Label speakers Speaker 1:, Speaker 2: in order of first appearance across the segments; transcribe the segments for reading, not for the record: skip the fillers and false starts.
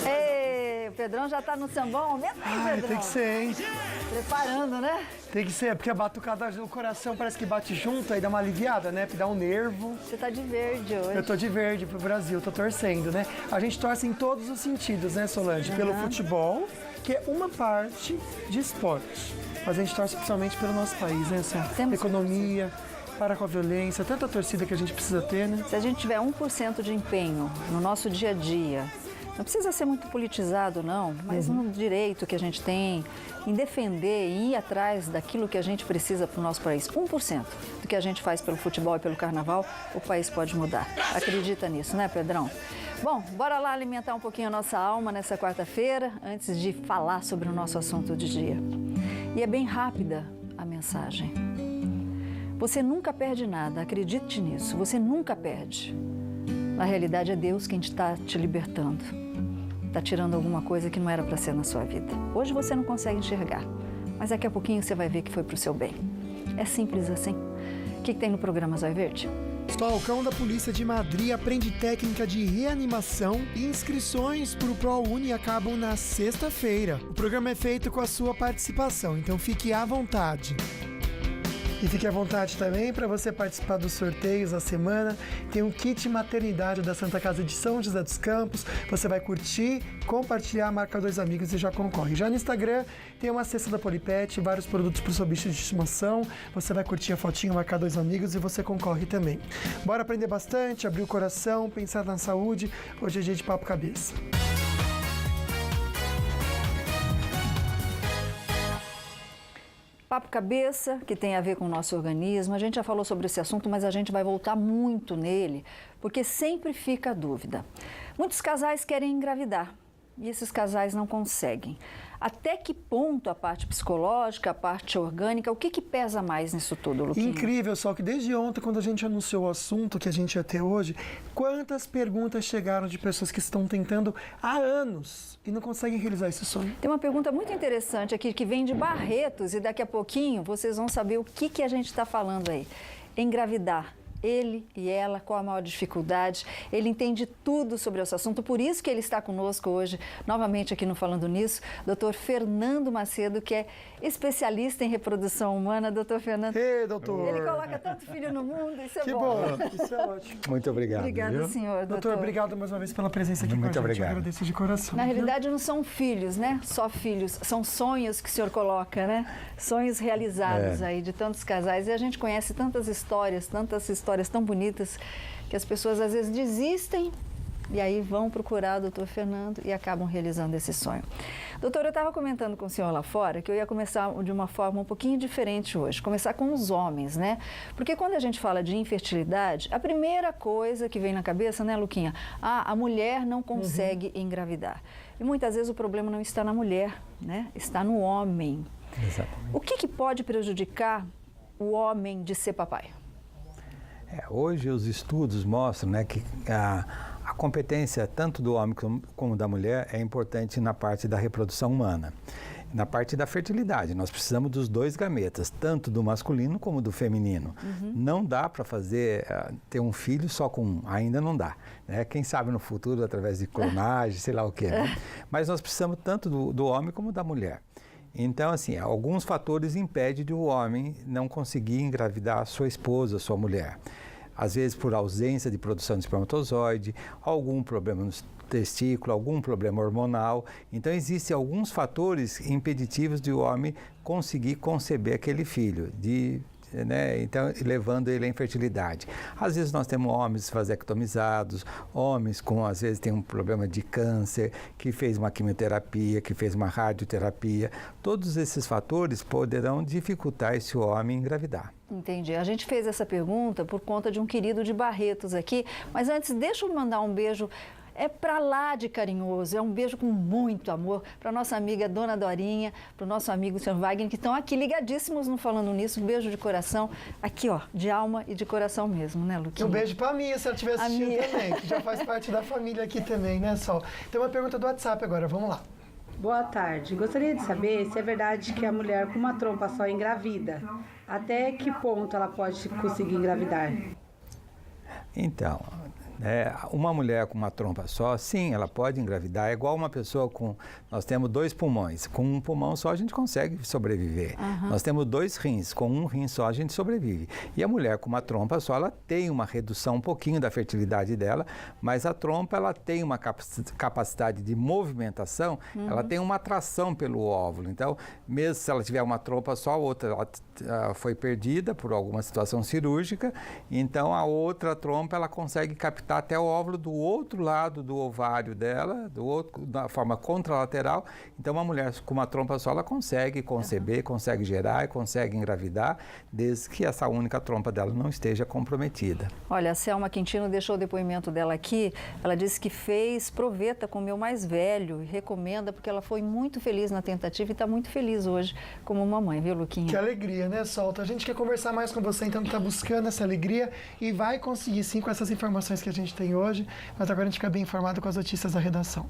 Speaker 1: Ei, o Pedrão já tá no sambão. Aumenta aí, Pedrão.
Speaker 2: Tem que ser, hein?
Speaker 1: Preparando, né?
Speaker 2: Tem que ser, porque a batucada do coração parece que bate junto, aí dá uma aliviada, né? Dá um nervo.
Speaker 1: Você tá de verde hoje.
Speaker 2: Eu tô de verde pro Brasil, tô torcendo, né? A gente torce em todos os sentidos, né, Solange? Pelo futebol, que é uma parte de esporte. Mas a gente torce principalmente pelo nosso país, né? Essa economia, para com a violência, tanta torcida que a gente precisa ter, né?
Speaker 1: Se a gente tiver 1% de empenho no nosso dia a dia, não precisa ser muito politizado, não, mas no direito que a gente tem, em defender e ir atrás daquilo que a gente precisa para o nosso país. 1% do que a gente faz pelo futebol e pelo carnaval, o país pode mudar. Acredita nisso, né, Pedrão? Bom, bora lá alimentar um pouquinho a nossa alma nessa quarta-feira, antes de falar sobre o nosso assunto de dia. E é bem rápida a mensagem. Você nunca perde nada, acredite nisso, você nunca perde. Na realidade é Deus quem está te libertando, está tirando alguma coisa que não era para ser na sua vida. Hoje você não consegue enxergar, mas daqui a pouquinho você vai ver que foi para o seu bem. É simples assim. O que tem no programa Zóio Verde?
Speaker 2: Falcão da Polícia de Madrid aprende técnica de reanimação e inscrições para o ProUni acabam na sexta-feira. O programa é feito com a sua participação, então fique à vontade. E fique à vontade também para você participar dos sorteios da semana. Tem um kit maternidade da Santa Casa de São José dos Campos. Você vai curtir, compartilhar, marca 2 amigos e já concorre. Já no Instagram tem uma cesta da Polipet, vários produtos para o seu bicho de estimação. Você vai curtir a fotinha, marcar 2 amigos e você concorre também. Bora aprender bastante, abrir o coração, pensar na saúde. Hoje é dia de papo cabeça.
Speaker 1: Papo cabeça, que tem a ver com o nosso organismo. A gente já falou sobre esse assunto, mas a gente vai voltar muito nele, porque sempre fica a dúvida. Muitos casais querem engravidar e esses casais não conseguem. Até que ponto a parte psicológica, a parte orgânica, o que pesa mais nisso tudo, Luquinha?
Speaker 2: Incrível, só que desde ontem, quando a gente anunciou o assunto que a gente ia ter hoje, quantas perguntas chegaram de pessoas que estão tentando há anos e não conseguem realizar esse sonho?
Speaker 1: Tem uma pergunta muito interessante aqui que vem de Barretos e daqui a pouquinho vocês vão saber o que a gente está falando aí. Engravidar. Ele e ela, qual a maior dificuldade? Ele entende tudo sobre esse assunto, por isso que ele está conosco hoje, novamente aqui no Falando Nisso, Dr. Fernando Macedo, que é especialista em reprodução humana. Doutor Fernando.
Speaker 2: Ei, doutor.
Speaker 1: Ele coloca tanto filho no mundo, isso é
Speaker 2: que
Speaker 1: bom.
Speaker 2: Isso é ótimo.
Speaker 3: Muito obrigado.
Speaker 1: Obrigada,
Speaker 3: viu?
Speaker 1: senhor.
Speaker 2: Doutor, obrigado mais uma vez pela presença aqui
Speaker 3: Muito
Speaker 2: com a gente.
Speaker 3: obrigado.
Speaker 2: Eu agradeço de coração.
Speaker 1: Na realidade, não são filhos, né? Só filhos. São sonhos que o senhor coloca, né? Sonhos realizados aí de tantos casais. E a gente conhece tantas histórias tão bonitas, que as pessoas às vezes desistem e aí vão procurar o doutor Fernando e acabam realizando esse sonho. Doutor, eu estava comentando com o senhor lá fora que eu ia começar de uma forma um pouquinho diferente hoje, começar com os homens, né? Porque quando a gente fala de infertilidade, a primeira coisa que vem na cabeça, né, Luquinha? A mulher não consegue engravidar. E muitas vezes o problema não está na mulher, né? Está no homem.
Speaker 3: Exatamente.
Speaker 1: O que pode prejudicar o homem de ser papai?
Speaker 3: Hoje os estudos mostram, né, que a competência tanto do homem como da mulher é importante na parte da reprodução humana. Na parte da fertilidade, nós precisamos dos 2 gametas, tanto do masculino como do feminino. Não dá para ter um filho só com um, ainda não dá. Né? Quem sabe no futuro, através de clonagem, sei lá o quê. Né? Mas nós precisamos tanto do homem como da mulher. Então, assim, alguns fatores impedem de o homem não conseguir engravidar a sua esposa, a sua mulher. Às vezes por ausência de produção de espermatozoide, algum problema no testículo, algum problema hormonal. Então, existem alguns fatores impeditivos de o homem conseguir conceber aquele filho, né? Então, levando ele à infertilidade. Às vezes nós temos homens vasectomizados, homens com, às vezes, tem um problema de câncer, que fez uma quimioterapia, que fez uma radioterapia. Todos esses fatores poderão dificultar esse homem engravidar.
Speaker 1: Entendi. A gente fez essa pergunta por conta de um querido de Barretos aqui, mas antes deixa eu mandar um beijo. É pra lá de carinhoso, é um beijo com muito amor para nossa amiga Dona Dorinha, para o nosso amigo Sr. Wagner, que estão aqui ligadíssimos no Falando Nisso. Um beijo de coração, aqui ó, de alma e de coração mesmo, né, Luquinha?
Speaker 2: Um beijo pra Mia, se ela estiver assistindo também, que já faz parte da família aqui também, né, Sol? Tem uma pergunta do WhatsApp agora, vamos lá.
Speaker 4: Boa tarde. Gostaria de saber se é verdade que a mulher com uma trompa só engravida. Até que ponto ela pode conseguir engravidar?
Speaker 3: Então, Uma mulher com uma trompa só, sim, ela pode engravidar. É igual uma pessoa com... Nós temos 2 pulmões. Com um pulmão só a gente consegue sobreviver. Nós temos 2 rins. Com um rim só a gente sobrevive. E a mulher com uma trompa só, ela tem uma redução um pouquinho da fertilidade dela, mas a trompa, ela tem uma capacidade de movimentação, ela tem uma atração pelo óvulo. Então, mesmo se ela tiver uma trompa só, a outra ela foi perdida por alguma situação cirúrgica, então a outra trompa, ela consegue captar até o óvulo do outro lado do ovário dela, da forma contralateral. Então, uma mulher com uma trompa só, ela consegue conceber, consegue gerar e consegue engravidar, desde que essa única trompa dela não esteja comprometida.
Speaker 1: Olha, a Selma Quintino deixou o depoimento dela aqui. Ela disse que fez proveta com o meu mais velho e recomenda porque ela foi muito feliz na tentativa e está muito feliz hoje como mamãe, viu, Luquinha?
Speaker 2: Que alegria, né, Solta? A gente quer conversar mais com você, então, que está buscando essa alegria e vai conseguir, sim, com essas informações que a gente tem hoje, mas agora a gente fica bem informado com as notícias da redação.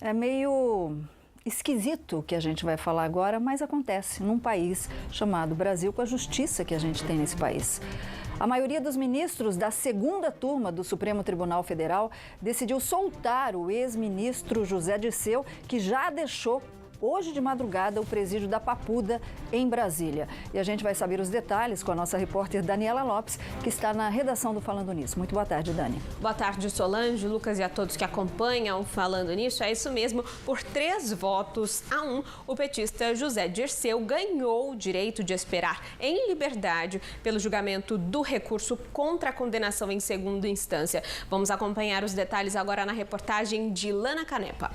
Speaker 1: É meio esquisito o que a gente vai falar agora, mas acontece num país chamado Brasil, com a justiça que a gente tem nesse país. A maioria dos ministros da segunda turma do Supremo Tribunal Federal decidiu soltar o ex-ministro José Dirceu, que já deixou hoje de madrugada o presídio da Papuda, em Brasília. E a gente vai saber os detalhes com a nossa repórter Daniela Lopes, que está na redação do Falando Nisso. Muito boa tarde, Dani.
Speaker 5: Boa tarde, Solange, Lucas e a todos que acompanham o Falando Nisso. É isso mesmo, por 3-1, o petista José Dirceu ganhou o direito de esperar em liberdade pelo julgamento do recurso contra a condenação em segunda instância. Vamos acompanhar os detalhes agora na reportagem de Lana Canepa.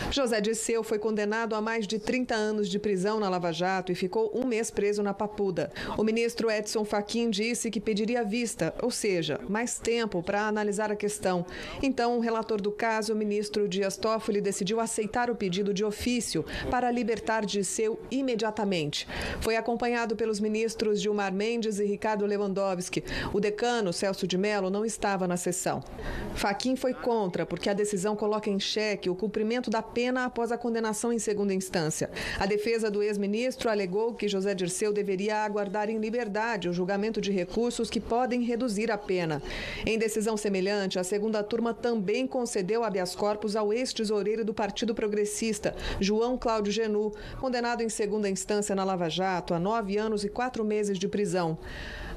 Speaker 6: José Dirceu foi condenado a mais de 30 anos de prisão na Lava Jato e ficou 1 mês preso na Papuda. O ministro Edson Fachin disse que pediria vista, ou seja, mais tempo para analisar a questão. Então, o relator do caso, o ministro Dias Toffoli, decidiu aceitar o pedido de ofício para libertar Dirceu imediatamente. Foi acompanhado pelos ministros Gilmar Mendes e Ricardo Lewandowski. O decano, Celso de Mello, não estava na sessão. Fachin foi contra, porque a decisão coloca em xeque o cumprimento da pena após a condenação em segunda instância. A defesa do ex-ministro alegou que José Dirceu deveria aguardar em liberdade o julgamento de recursos que podem reduzir a pena. Em decisão semelhante, a segunda turma também concedeu habeas corpus ao ex-tesoureiro do Partido Progressista, João Cláudio Genu, condenado em segunda instância na Lava Jato a 9 anos e 4 meses de prisão.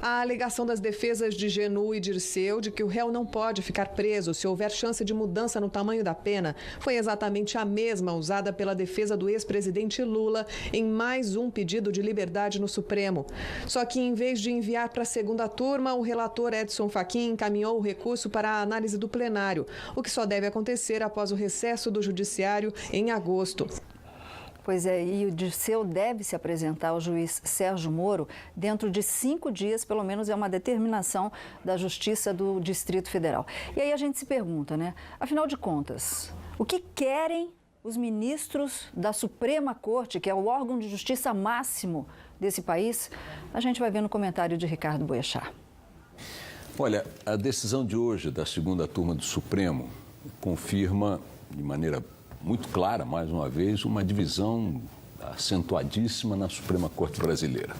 Speaker 6: A alegação das defesas de Genu e Dirceu de que o réu não pode ficar preso se houver chance de mudança no tamanho da pena foi exatamente a mesma usada pela defesa do ex-presidente Lula em mais um pedido de liberdade no Supremo. Só que, em vez de enviar para a segunda turma, o relator Edson Fachin encaminhou o recurso para a análise do plenário, o que só deve acontecer após o recesso do Judiciário em agosto.
Speaker 1: Pois é, e o Dirceu deve se apresentar ao juiz Sérgio Moro dentro de 5 dias, pelo menos é uma determinação da Justiça do Distrito Federal. E aí a gente se pergunta, né? Afinal de contas, o que querem os ministros da Suprema Corte, que é o órgão de justiça máximo desse país? A gente vai ver no comentário de Ricardo Boechat.
Speaker 7: Olha, a decisão de hoje da segunda turma do Supremo confirma de maneira muito clara, mais uma vez, uma divisão acentuadíssima na Suprema Corte Brasileira.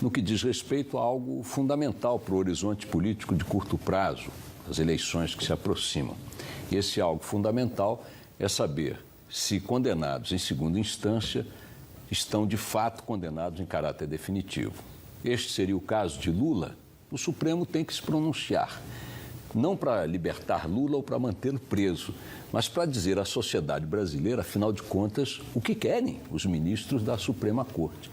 Speaker 7: No que diz respeito a algo fundamental para o horizonte político de curto prazo, as eleições que se aproximam. E esse algo fundamental é saber se condenados em segunda instância estão de fato condenados em caráter definitivo. Este seria o caso de Lula. O Supremo tem que se pronunciar, não para libertar Lula ou para mantê-lo preso, mas para dizer à sociedade brasileira, afinal de contas, o que querem os ministros da Suprema Corte.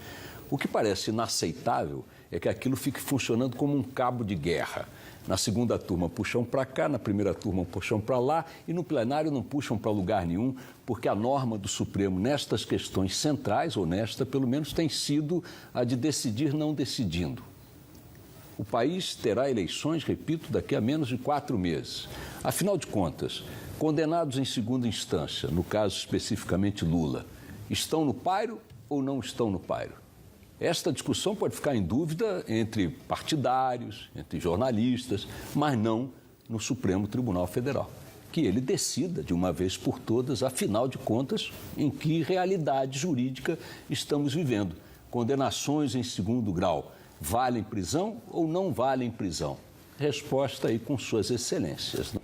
Speaker 7: O que parece inaceitável é que aquilo fique funcionando como um cabo de guerra. Na segunda turma puxam para cá, na primeira turma puxam para lá e no plenário não puxam para lugar nenhum, porque a norma do Supremo nestas questões centrais, ou nesta, pelo menos, tem sido a de decidir não decidindo. O país terá eleições, repito, daqui a menos de 4 meses. Afinal de contas, condenados em segunda instância, no caso especificamente Lula, estão no pairo ou não estão no pairo? Esta discussão pode ficar em dúvida entre partidários, entre jornalistas, mas não no Supremo Tribunal Federal. que ele decida de uma vez por todas, afinal de contas, em que realidade jurídica estamos vivendo. Condenações em segundo grau valem prisão ou não valem prisão? Resposta aí com suas excelências.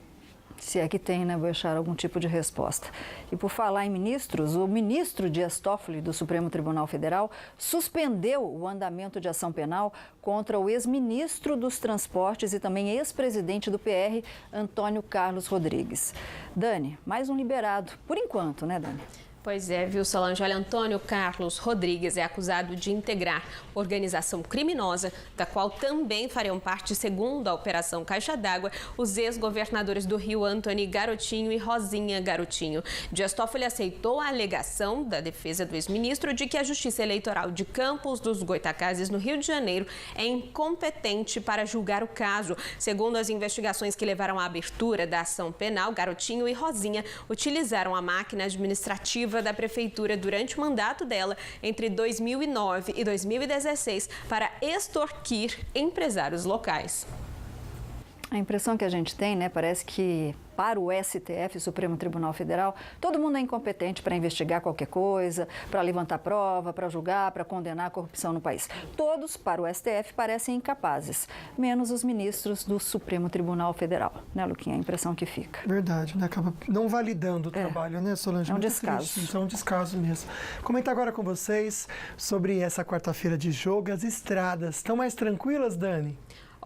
Speaker 1: Se é que tem, né, Boechat, algum tipo de resposta. E por falar em ministros, o ministro Dias Toffoli, do Supremo Tribunal Federal, suspendeu o andamento de ação penal contra o ex-ministro dos Transportes e também ex-presidente do PR, Antônio Carlos Rodrigues. Dani, mais um liberado, por enquanto, né, Dani?
Speaker 5: Pois é, viu, Solange? Olha, Antônio Carlos Rodrigues é acusado de integrar organização criminosa, da qual também fariam parte, segundo a Operação Caixa d'Água, os ex-governadores do Rio, Antony Garotinho e Rosinha Garotinho. Dias Toffoli aceitou a alegação da defesa do ex-ministro de que a Justiça Eleitoral de Campos dos Goytacazes, no Rio de Janeiro, é incompetente para julgar o caso. Segundo as investigações que levaram à abertura da ação penal, Garotinho e Rosinha utilizaram a máquina administrativa da prefeitura durante o mandato dela entre 2009 e 2016 para extorquir empresários locais.
Speaker 1: A impressão que a gente tem, né, parece que para o STF, Supremo Tribunal Federal, todo mundo é incompetente para investigar qualquer coisa, para levantar prova, para julgar, para condenar a corrupção no país. Todos, para o STF, parecem incapazes, menos os ministros do Supremo Tribunal Federal. Né, Luquinha? A impressão que fica.
Speaker 2: Verdade, né? Acaba não validando o trabalho, né, Solange?
Speaker 1: É um
Speaker 2: Muito
Speaker 1: descaso.
Speaker 2: triste. Isso é um descaso mesmo. Comentar agora com vocês sobre essa quarta-feira de jogo. As estradas estão mais tranquilas, Dani?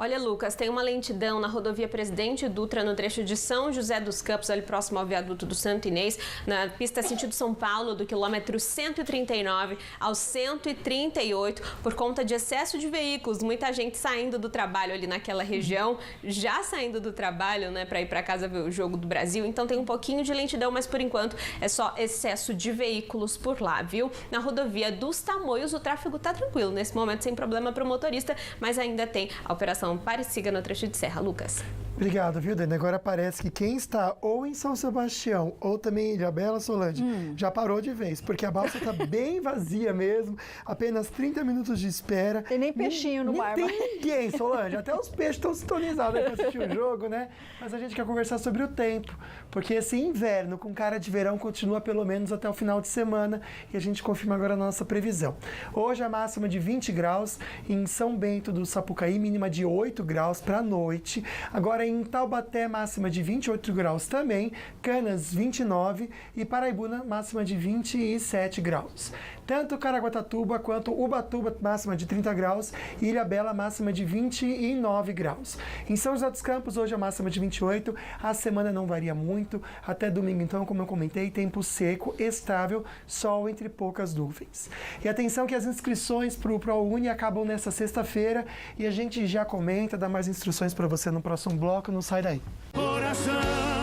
Speaker 5: Olha, Lucas, tem uma lentidão na rodovia Presidente Dutra, no trecho de São José dos Campos, ali próximo ao viaduto do Santo Inês, na pista sentido São Paulo, do quilômetro 139 ao 138, por conta de excesso de veículos. Muita gente saindo do trabalho ali naquela região, já saindo do trabalho, né, para ir para casa ver o Jogo do Brasil. Então tem um pouquinho de lentidão, mas por enquanto é só excesso de veículos por lá, viu? Na rodovia dos Tamoios, o tráfego tá tranquilo, nesse momento sem problema para o motorista, mas ainda tem a operação Parecida no trecho de serra. Lucas.
Speaker 2: Obrigado, viu, Dani? Agora parece que quem está ou em São Sebastião ou também em Ilhabela, Solange, já parou de vez, porque a balsa está bem vazia mesmo, apenas 30 minutos de espera.
Speaker 1: Tem nem peixinho no mar.
Speaker 2: Não tem ninguém, Solange. Até os peixes estão sintonizados aí para assistir o jogo, né? Mas a gente quer conversar sobre o tempo, porque esse inverno com cara de verão continua pelo menos até o final de semana e a gente confirma agora a nossa previsão. Hoje a máxima de 20 graus, em São Bento do Sapucaí, mínima de 8 graus para a noite. Agora em Taubaté, máxima de 28 graus também, Canas 29 e Paraibuna, máxima de 27 graus. Tanto Caraguatatuba quanto Ubatuba, máxima de 30 graus e Ilhabela, máxima de 29 graus. Em São José dos Campos, hoje a máxima de 28, a semana não varia muito, até domingo então, como eu comentei, tempo seco, estável, sol entre poucas nuvens. E atenção que as inscrições para o ProUni acabam nesta sexta-feira e a gente já comenta, dá mais instruções para você no próximo bloco, não sai daí.
Speaker 8: Coração.